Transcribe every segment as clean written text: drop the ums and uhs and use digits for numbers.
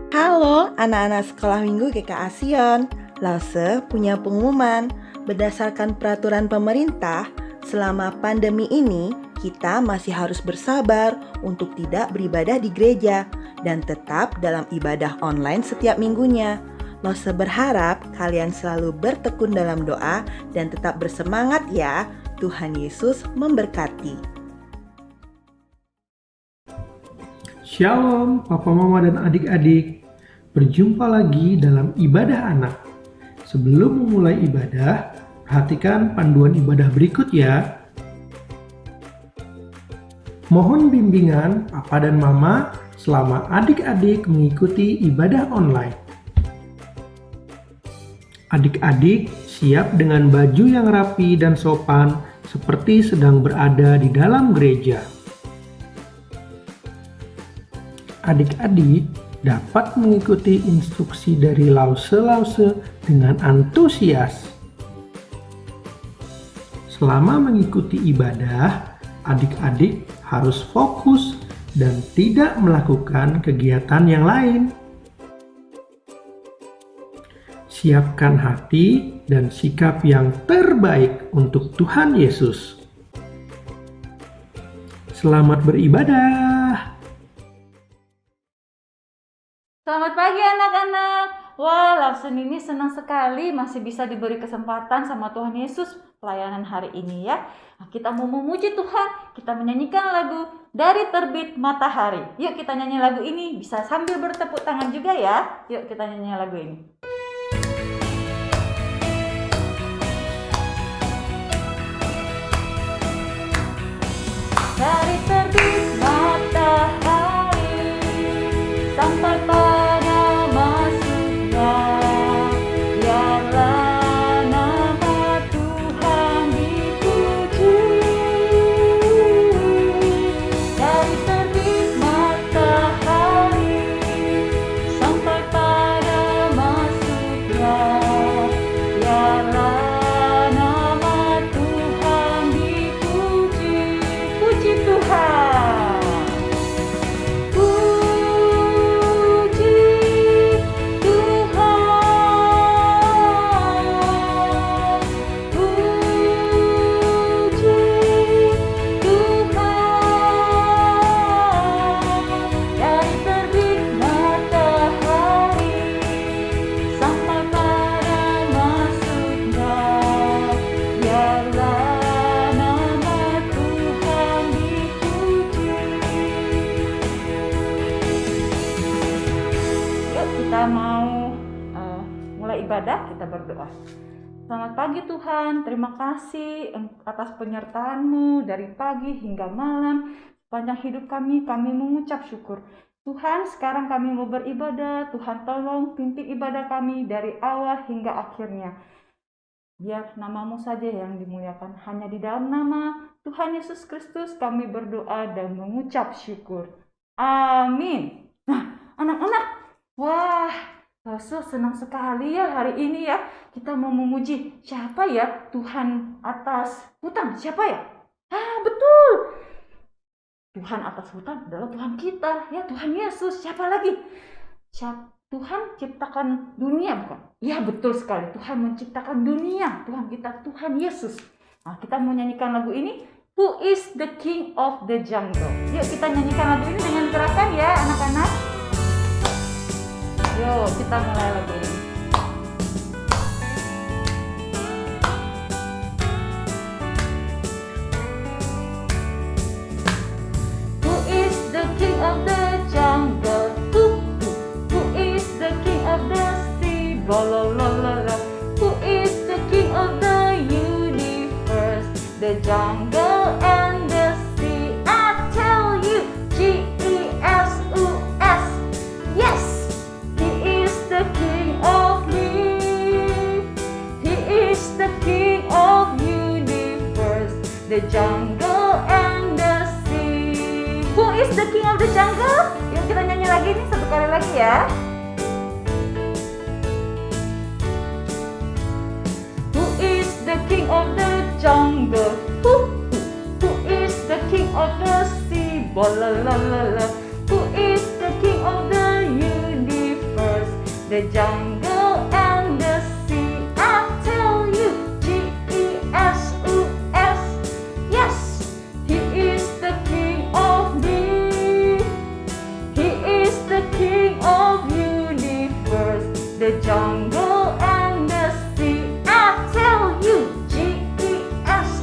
Halo anak-anak sekolah minggu GKA Sion. Lause punya pengumuman. Berdasarkan peraturan pemerintah, selama pandemi ini kita masih harus bersabar untuk tidak beribadah di gereja dan tetap dalam ibadah online setiap minggunya. Lause berharap kalian selalu bertekun dalam doa dan tetap bersemangat ya. Tuhan Yesus memberkati. Shalom Papa Mama dan adik-adik. Berjumpa lagi dalam ibadah anak. Sebelum memulai ibadah, perhatikan panduan ibadah berikut ya. Mohon bimbingan Papa dan Mama selama adik-adik mengikuti ibadah online. Adik-adik siap dengan baju yang rapi dan sopan seperti sedang berada di dalam gereja. Adik-adik dapat mengikuti instruksi dari lause-lause dengan antusias. Selama mengikuti ibadah, adik-adik harus fokus dan tidak melakukan kegiatan yang lain. Siapkan hati dan sikap yang terbaik untuk Tuhan Yesus. Selamat beribadah. Selamat pagi anak-anak. Wah, Lawson ini senang sekali masih bisa diberi kesempatan sama Tuhan Yesus pelayanan hari ini ya. Nah, kita mau memuji Tuhan, kita menyanyikan lagu Dari Terbit Matahari. Yuk kita nyanyi lagu ini, bisa sambil bertepuk tangan juga ya. Yuk kita nyanyi lagu ini. Dari terbit matahari sampai pada masuknya, biarlah nama Tuhan dipuji. Dari terbit matahari sampai pada masuknya, biarlah nama Tuhan dipuji. Puji Tuhan. Puji Tuhan. Puji Tuhan. Dari terbit matahari sampai pada masuknya, biarlah nama Tuhan dipuji. Yuk kita mau mulai ibadah, kita berdoa. Selamat pagi Tuhan, terima kasih atas penyertaan-Mu dari pagi hingga malam. Sepanjang hidup kami mengucap syukur. Tuhan, sekarang kami mau beribadah. Tuhan tolong pimpin ibadah kami dari awal hingga akhirnya. Biar nama-Mu saja yang dimuliakan. Hanya di dalam nama Tuhan Yesus Kristus kami berdoa dan mengucap syukur. Amin. Nah, anak-anak, wah, Rasul senang sekali ya hari ini ya. Kita mau memuji siapa ya? Tuhan atas hutan. Siapa ya? Betul. Tuhan atas hutan adalah Tuhan kita, ya Tuhan Yesus. Siapa lagi? Tuhan ciptakan dunia, bukan? Ya betul sekali. Tuhan menciptakan dunia. Tuhan kita, Tuhan Yesus. Nah, kita mau nyanyikan lagu ini. Who is the King of the Jungle? Yuk kita nyanyikan lagu ini dengan gerakan ya anak-anak. Yuk kita mulai lagu ini. Who is the King of the Jungle? Who is the King of the Sea? Balalalala. Who is the King of the universe? The jungle and the sea. I tell you, Jesus. Yes, He is the King of me. He is the King of universe, the jungle and the sea. Who is the King of the jungle? Yuk kita nyanyi lagi nih satu kali lagi ya. Who is the King of the jungle? Who is the King of the sea? Who is the King of the universe? the jungle and the sea. I tell you, Jesus, yes, He is the King of me. He is the King of universe, the jungle and the sea. I tell you, Jesus,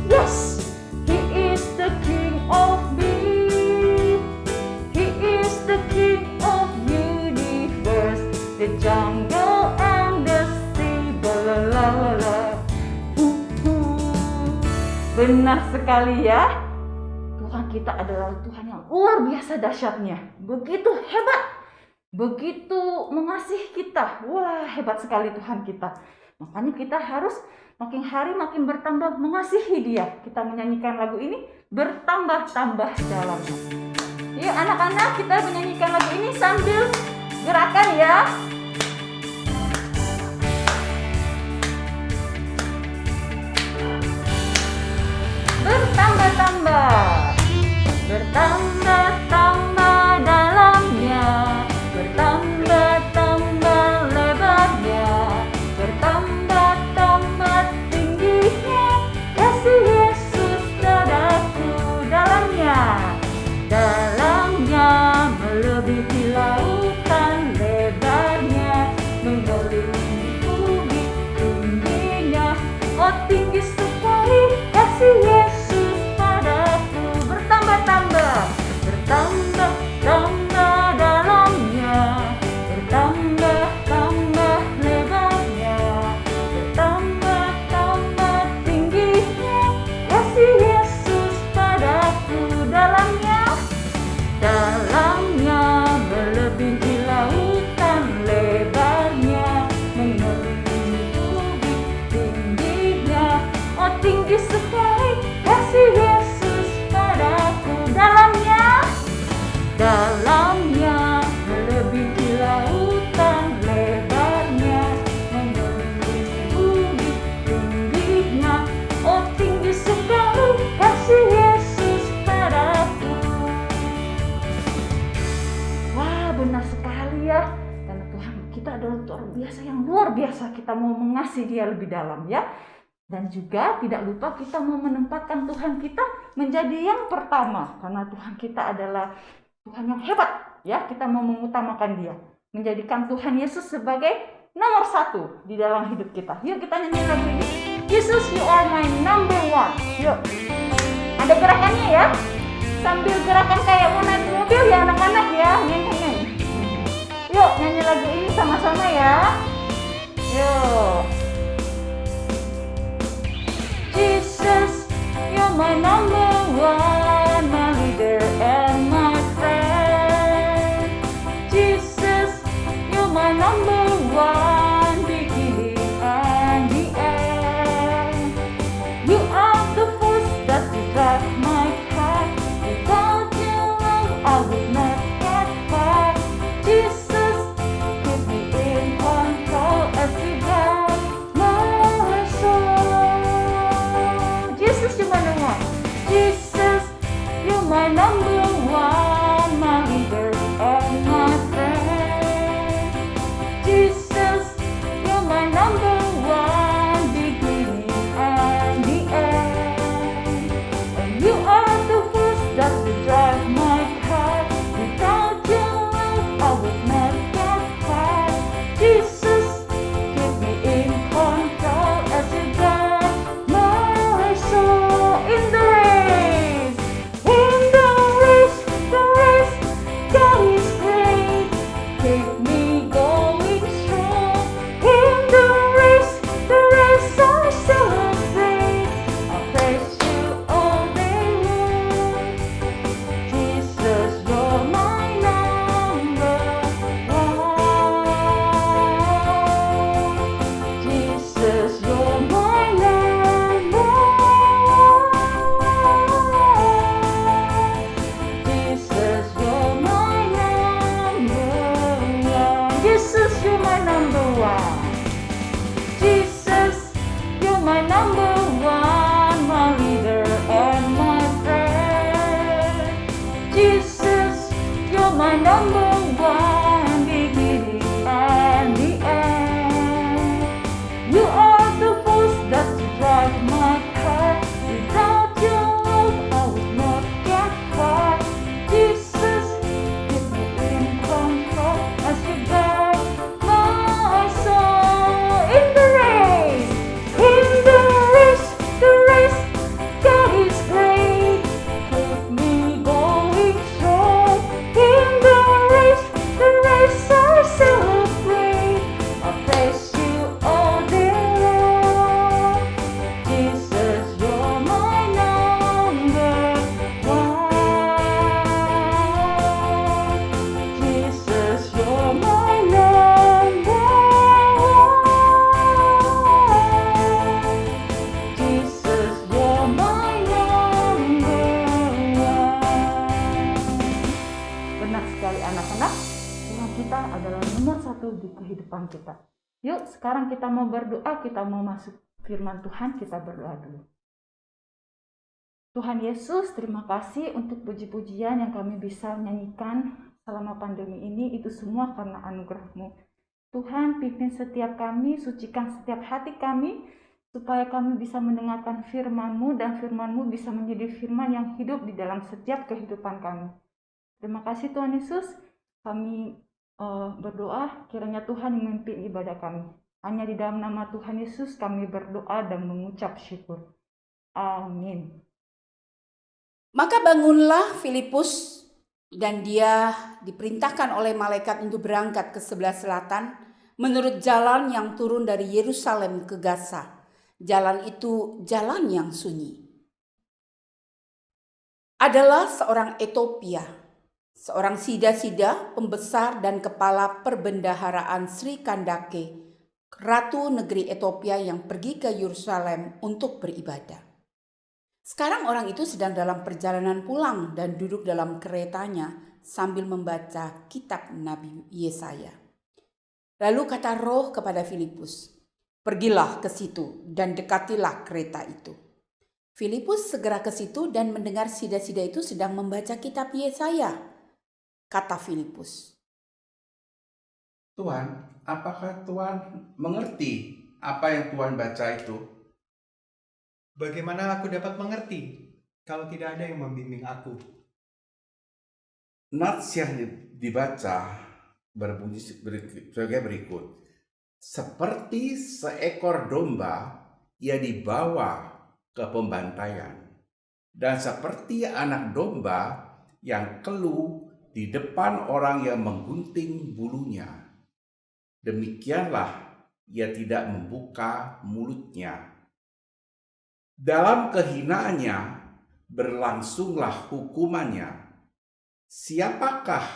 yes, He is the King of me. He is the King of universe, the jungle and the sea. Balalalala. Benar sekali ya. Tuhan kita adalah Tuhan yang luar biasa dahsyatnya. Begitu hebat. Begitu mengasihi kita. Wah, hebat sekali Tuhan kita. Makanya kita harus makin hari makin bertambah mengasihi Dia. Kita menyanyikan lagu ini bertambah-tambah dalamnya. Yuk anak-anak, kita menyanyikan lagu ini sambil gerakan ya. Bertambah-tambah, bertambah-tambah dalamnya, bertambah-tambah lebarnya, bertambah-tambah tingginya, kasih Yesus padaku dalamnya. Dalamnya melebihi lautan, lebarnya mengelilingi bumi, tingginya oh tinggi sekali kasih Yesus padaku. Bertambah-tambah, bertambah-tambah dalamnya, bertambah-tambah lebarnya, bertambah-tambah tingginya kasih Yesus padaku dalamnya. Dalamnya melebihi lautan, lebarnya mengelilingi bumi, tingginya oh tinggi sekali kasih Yesus padaku dalamnya. Dalamnya melebihi lautan, lebarnya mengelilingi bumi, tingginya oh tinggi sekali kasih Yesus padaku. Wah, benar sekali ya. Karena Tuhan kita adalah Tuhan biasa yang luar biasa. Kita mau mengasihi Dia lebih dalam ya. Dan juga tidak lupa kita mau menempatkan Tuhan kita menjadi yang pertama. Karena Tuhan kita adalah Tuhan yang hebat ya. Kita mau mengutamakan Dia, menjadikan Tuhan Yesus sebagai nomor 1 di dalam hidup kita. Yuk kita nyanyi lagu ini. Jesus, you are my number 1. Yuk. Ada gerakannya ya. Sambil gerakan kayak mau naik mobil ya anak-anak ya. Nyanyi. Yuk nyanyi lagu ini sama-sama ya. Yuk. Jesus, you're my number 1, my leader and my friend. Jesus, you're my number 1, beginning and the end. You are the force that drives my car. Without you, I would not get far. Jesus, keep me in control as you guide my soul. Jesus, you're my number 1. Jesus, you're my number 1, my leader and my friend. Jesus, you're my number 1, beginning and the end. And you are the force that will drive my car. Without you, I would not get far. Jesus, keep me in control as you guide my soul. In the race, the race, God is great. Keep me going strong. In the race, I celebrate. I'll praise you all day long. Jesus, you're my number Tuhan kita adalah nomor 1 di kehidupan kita. Yuk sekarang kita mau berdoa, kita mau masuk firman Tuhan, kita berdoa dulu. Tuhan Yesus, terima kasih untuk puji-pujian yang kami bisa nyanyikan selama pandemi ini. Itu semua karena anugerah-Mu. Tuhan, pimpin setiap kami, sucikan setiap hati kami, supaya kami bisa mendengarkan firman-Mu, dan firman-Mu bisa menjadi firman yang hidup di dalam setiap kehidupan kami. Terima kasih Tuhan Yesus. Kami berdoa, kiranya Tuhan memimpin ibadah kami. Hanya di dalam nama Tuhan Yesus kami berdoa dan mengucap syukur. Amin. Maka bangunlah Filipus, dan dia diperintahkan oleh malaikat untuk berangkat ke sebelah selatan menurut jalan yang turun dari Yerusalem ke Gaza. Jalan itu jalan yang sunyi. Adalah seorang Ethiopia, seorang sida-sida, pembesar dan kepala perbendaharaan Sri Kandake, ratu negeri Ethiopia yang pergi ke Yerusalem untuk beribadah. Sekarang orang itu sedang dalam perjalanan pulang dan duduk dalam keretanya sambil membaca kitab Nabi Yesaya. Lalu kata Roh kepada Filipus, "Pergilah ke situ dan dekatilah kereta itu." Filipus segera ke situ dan mendengar sida-sida itu sedang membaca kitab Yesaya. Kata Filipus, "Tuhan, apakah Tuhan mengerti apa yang Tuhan baca itu?" Bagaimana aku dapat mengerti kalau tidak ada yang membimbing aku? Nats yang dibaca berbunyi sebagai berikut. Seperti seekor domba, ia dibawa ke pembantaian. Dan seperti anak domba yang keluh di depan orang yang menggunting bulunya, demikianlah ia tidak membuka mulutnya. Dalam kehinaannya berlangsunglah hukumannya. Siapakah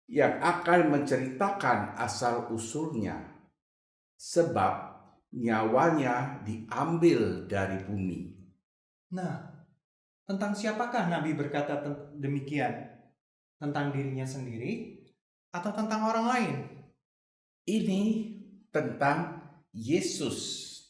yang akan menceritakan asal-usulnya? Sebab nyawanya diambil dari bumi. Nah, tentang siapakah Nabi berkata demikian? Tentang dirinya sendiri atau tentang orang lain? Ini tentang Yesus,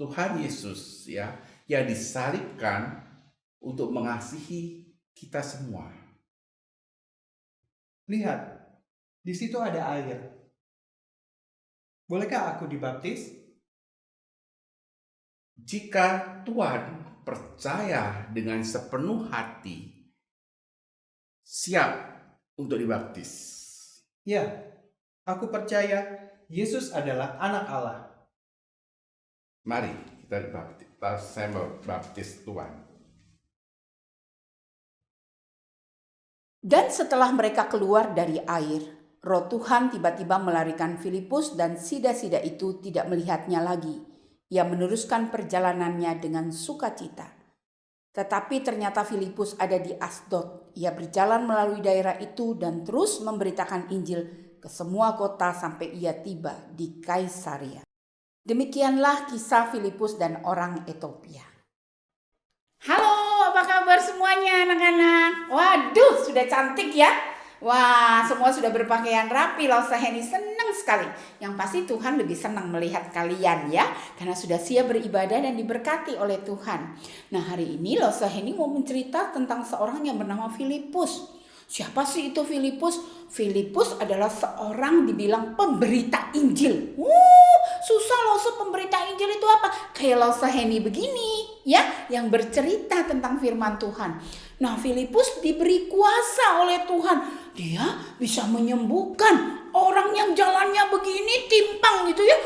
Tuhan Yesus ya, yang disalibkan untuk mengasihi kita semua. Lihat, di situ ada air. Bolehkah aku dibaptis? Jika Tuhan percaya dengan sepenuh hati, siap untuk dibaptis. Ya, aku percaya Yesus adalah anak Allah. Mari kita dibaptis. Saya mau baptis Tuhan. dan setelah mereka keluar dari air, Roh Tuhan tiba-tiba melarikan Filipus dan sida-sida itu tidak melihatnya lagi. Ia meneruskan perjalanannya dengan sukacita. Tetapi ternyata Filipus ada di Asdod. Ia berjalan melalui daerah itu dan terus memberitakan Injil ke semua kota sampai ia tiba di Kaisaria. Demikianlah kisah Filipus dan orang Ethiopia. Halo, apa kabar semuanya anak-anak? Waduh, sudah cantik ya. Wah, semua sudah berpakaian rapi. Lausa Heni senang sekali. Yang pasti Tuhan lebih senang melihat kalian ya, karena sudah siap beribadah dan diberkati oleh Tuhan. Nah, hari ini Lausa Heni mau mencerita tentang seorang yang bernama Filipus. Siapa sih itu Filipus? Filipus adalah seorang dibilang pemberita Injil. Susah Lausa pemberita Injil itu apa? Kayak Lausa Heni begini ya, yang bercerita tentang firman Tuhan. Nah, Filipus diberi kuasa oleh Tuhan. Dia bisa menyembuhkan orang yang jalannya begini timpang gitu ya.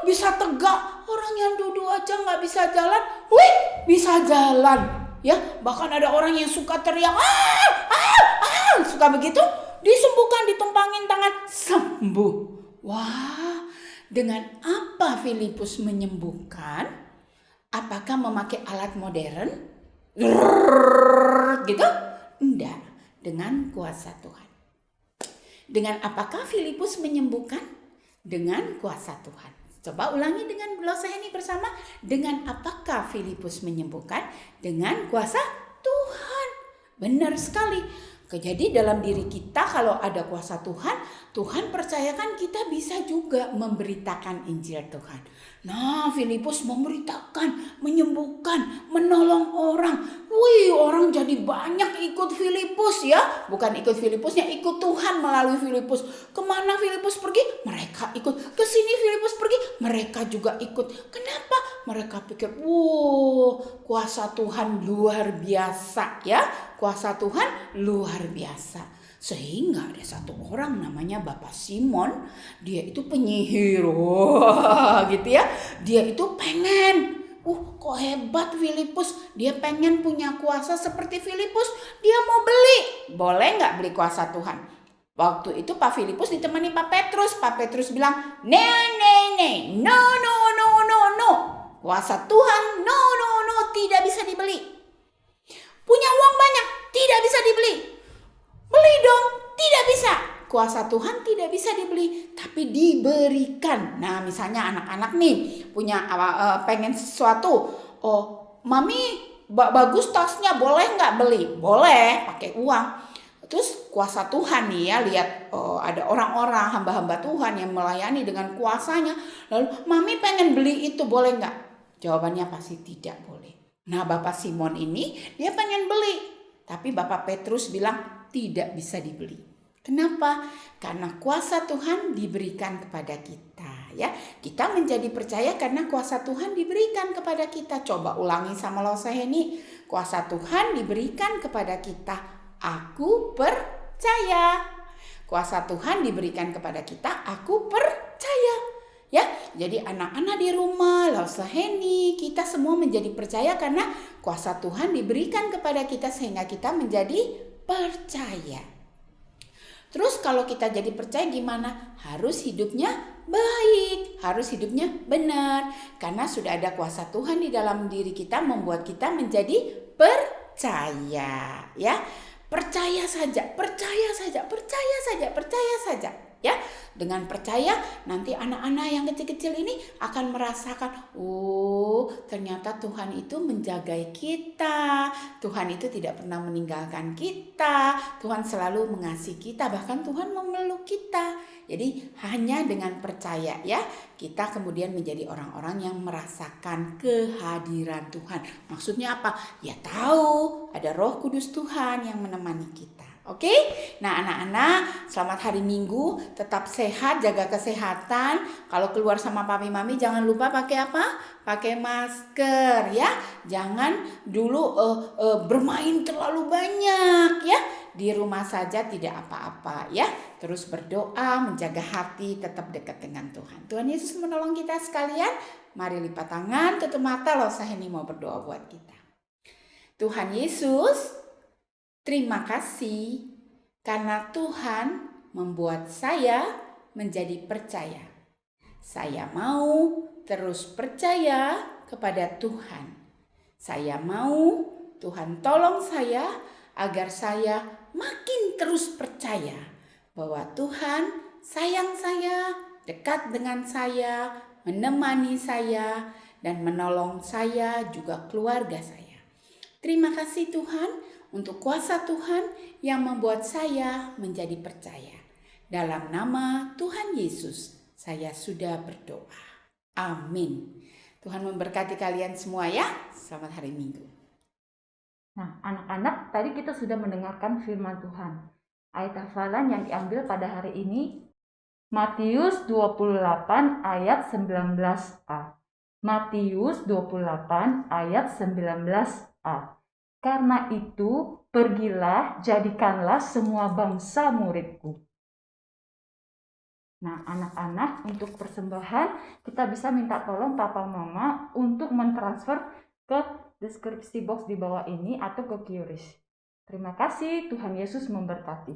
Bisa tegak. Orang yang duduk aja nggak bisa jalan, bisa jalan. Ya, bahkan ada orang yang suka teriak, suka begitu, disembuhkan, ditumpangin tangan, sembuh. Wah, dengan apa Filipus menyembuhkan? Apakah memakai alat modern? Gitu? Enggak, dengan kuasa Tuhan. Dengan apakah Filipus menyembuhkan? Dengan kuasa Tuhan. Coba ulangi dengan Lausa Heni bersama. Dengan apakah Filipus menyembuhkan? Dengan kuasa Tuhan. Benar sekali. Jadi dalam diri kita kalau ada kuasa Tuhan, Tuhan percayakan kita bisa juga memberitakan Injil Tuhan. Nah, Filipus memberitakan, menyembuhkan, menolong orang. Wih, orang jadi banyak ikut Filipus ya. Bukan ikut Filipusnya, ikut Tuhan melalui Filipus. Kemana Filipus pergi? Mereka ikut. Ke sini Filipus pergi, mereka juga ikut. Kenapa? Mereka pikir, wow, kuasa Tuhan luar biasa ya. Kuasa Tuhan luar biasa. Sehingga ada satu orang namanya Bapak Simon, dia itu penyihir, gitu ya. Dia itu pengen, kok hebat Filipus, dia pengen punya kuasa seperti Filipus, dia mau beli. Boleh nggak beli kuasa Tuhan? Waktu itu Pak Filipus ditemani Pak Petrus. Pak Petrus bilang, no, kuasa Tuhan, no, tidak bisa dibeli. Punya uang banyak, tidak bisa dibeli. Beli dong, tidak bisa. Kuasa Tuhan tidak bisa dibeli, tapi diberikan. Nah, misalnya anak-anak nih punya pengen sesuatu. Oh, mami bagus tasnya, boleh nggak beli? Boleh, pakai uang. Terus kuasa Tuhan nih ya, lihat ada orang-orang hamba-hamba Tuhan yang melayani dengan kuasanya. Lalu, mami pengen beli itu, boleh nggak? Jawabannya pasti tidak boleh. Nah, Bapak Simon ini dia pengen beli, tapi Bapak Petrus bilang tidak bisa dibeli. Kenapa? Karena kuasa Tuhan diberikan kepada kita ya. Kita menjadi percaya karena kuasa Tuhan diberikan kepada kita. Coba ulangi sama Losaheni. Kuasa Tuhan diberikan kepada kita. Aku percaya. Kuasa Tuhan diberikan kepada kita. Aku percaya. Ya, jadi anak-anak di rumah, Losaheni, kita semua menjadi percaya karena kuasa Tuhan diberikan kepada kita sehingga kita menjadi percaya. Terus kalau kita jadi percaya gimana? Harus hidupnya baik, harus hidupnya benar. Karena sudah ada kuasa Tuhan di dalam diri kita membuat kita menjadi percaya, ya. Percaya saja, percaya saja, percaya saja, percaya saja. Ya, dengan percaya nanti anak-anak yang kecil-kecil ini akan merasakan, ternyata Tuhan itu menjaga kita, Tuhan itu tidak pernah meninggalkan kita, Tuhan selalu mengasihi kita, bahkan Tuhan memeluk kita. Jadi hanya dengan percaya ya, kita kemudian menjadi orang-orang yang merasakan kehadiran Tuhan. Maksudnya apa? Ya tahu ada Roh Kudus Tuhan yang menemani kita. Oke, nah anak-anak selamat hari Minggu, tetap sehat, jaga kesehatan. Kalau keluar sama papi mami jangan lupa pakai apa? Pakai masker ya. Jangan dulu bermain terlalu banyak ya. Di rumah saja tidak apa-apa ya. Terus berdoa, menjaga hati, tetap dekat dengan Tuhan. Tuhan Yesus menolong kita sekalian. Mari lipat tangan, tutup mata, Losaheni mau berdoa buat kita. Tuhan Yesus, terima kasih karena Tuhan membuat saya menjadi percaya. Saya mau terus percaya kepada Tuhan. Saya mau Tuhan tolong saya agar saya makin terus percaya bahwa Tuhan sayang saya, dekat dengan saya, menemani saya, dan menolong saya juga keluarga saya. Terima kasih Tuhan untuk kuasa Tuhan yang membuat saya menjadi percaya. Dalam nama Tuhan Yesus, saya sudah berdoa. Amin. Tuhan memberkati kalian semua ya. Selamat hari Minggu. Nah, anak-anak, tadi kita sudah mendengarkan firman Tuhan. Ayat hafalan yang diambil pada hari ini, Matius 28 ayat 19a. Matius 28 ayat 19a. Karena itu, pergilah, jadikanlah semua bangsa muridku. Nah, anak-anak, untuk persembahan, kita bisa minta tolong Papa Mama untuk mentransfer ke deskripsi box di bawah ini atau ke QRIS. Terima kasih, Tuhan Yesus memberkati.